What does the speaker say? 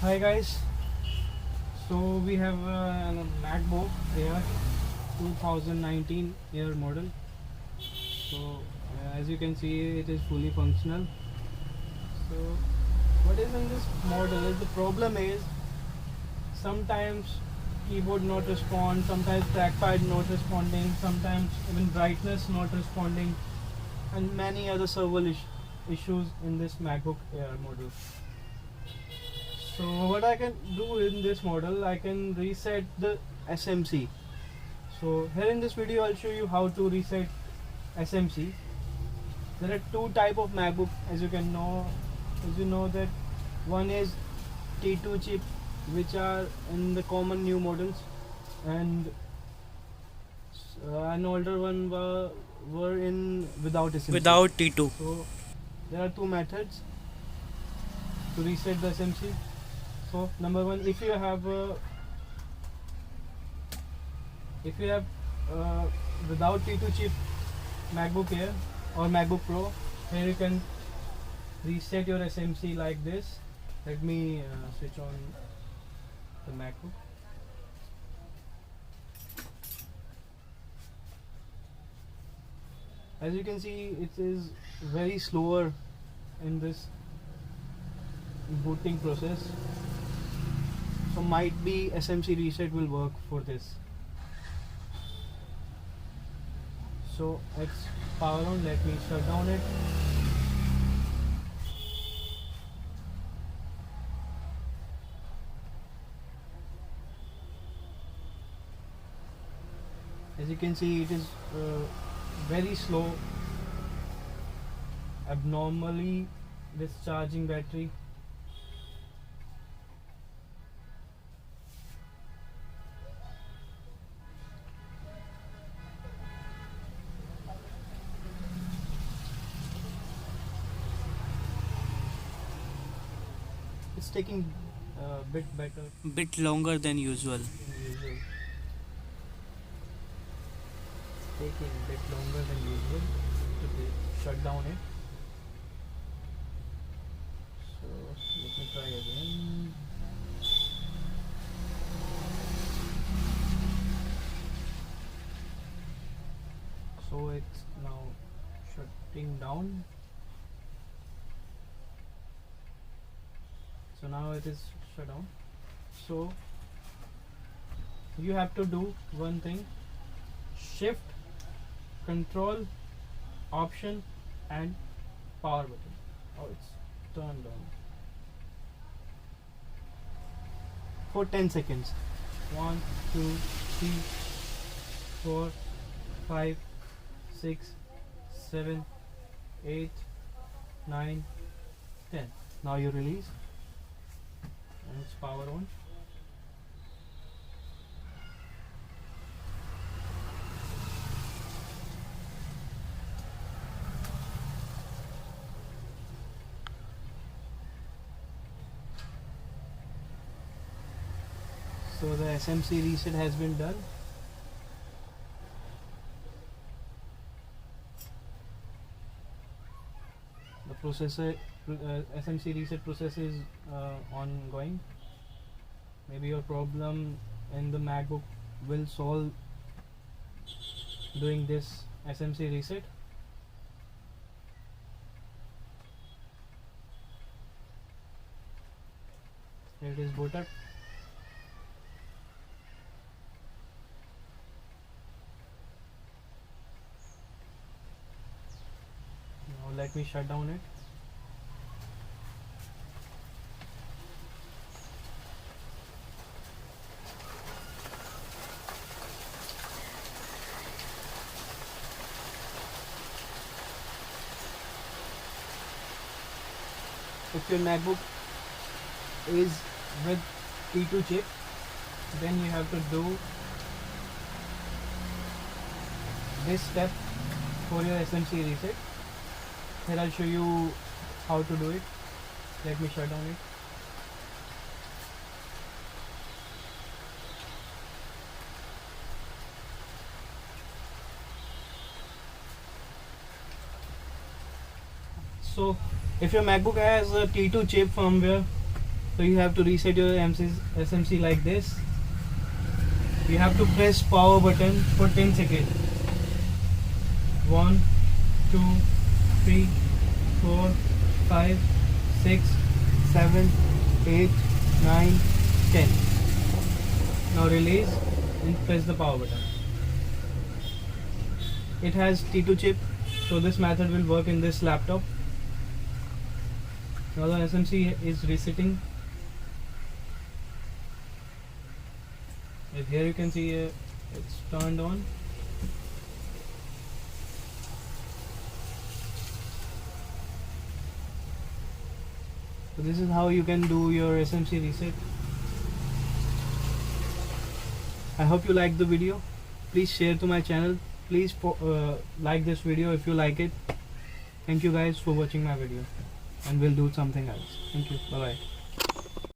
Hi guys, so we have a MacBook Air 2019 Air model. So as you can see, it is fully functional. So what is in this model is the problem is sometimes keyboard not respond, sometimes trackpad not responding, sometimes even brightness not responding, and many other server issues in this MacBook Air model. So what I can do in this model, I can reset the SMC. So here in this video I'll show you how to reset SMC. There are two type of MacBook, as you know that one is T2 chip, which are in the common new models, and an older one were in without SMC. Without T2. So there are two methods to reset the SMC. So number one, if you have without T2 chip MacBook Air or MacBook Pro, here you can reset your SMC like this. Let me switch on the MacBook. As you can see, it is very slower in this booting process, so might be SMC reset will work for this. So it's power on. Let me shut down it. As you can see, it is very slow, abnormally discharging battery. It's taking a bit better Bit longer than usual. than usual. Taking a bit longer than usual to shut down it. So let me try again. So it's now shutting down. So now it is shut down. So you have to do one thing: shift, control, option, and power button. Oh, it's turned on for 10 seconds. 1, 2, 3, 4, 5, 6, 7, 8, 9, 10. Now you release and it's power on. So the SMC reset has been done. The processor SMC reset process is ongoing. Maybe your problem in the MacBook will solve doing this SMC reset. Here it is boot up. Now let me shut down it. If your MacBook is with T2 chip, then you have to do this step for your SMC reset. Here I'll show you how to do it. Let me shut down it. So if your MacBook has a T2 chip firmware, So you have to reset your SMC like this. You have to press power button for 10 seconds. 1, 2, 3, 4, 5, 6, 7, 8, 9, 10. Now release and press the power button. It has T2 chip, so this method will work in this laptop. Now the SMC is resetting. And here you can see it's turned on. So this is how you can do your SMC reset. I hope you liked the video. Please share to my channel. Please like this video if you like it. Thank you guys for watching my video, and we'll do something else. Thank you. Bye bye.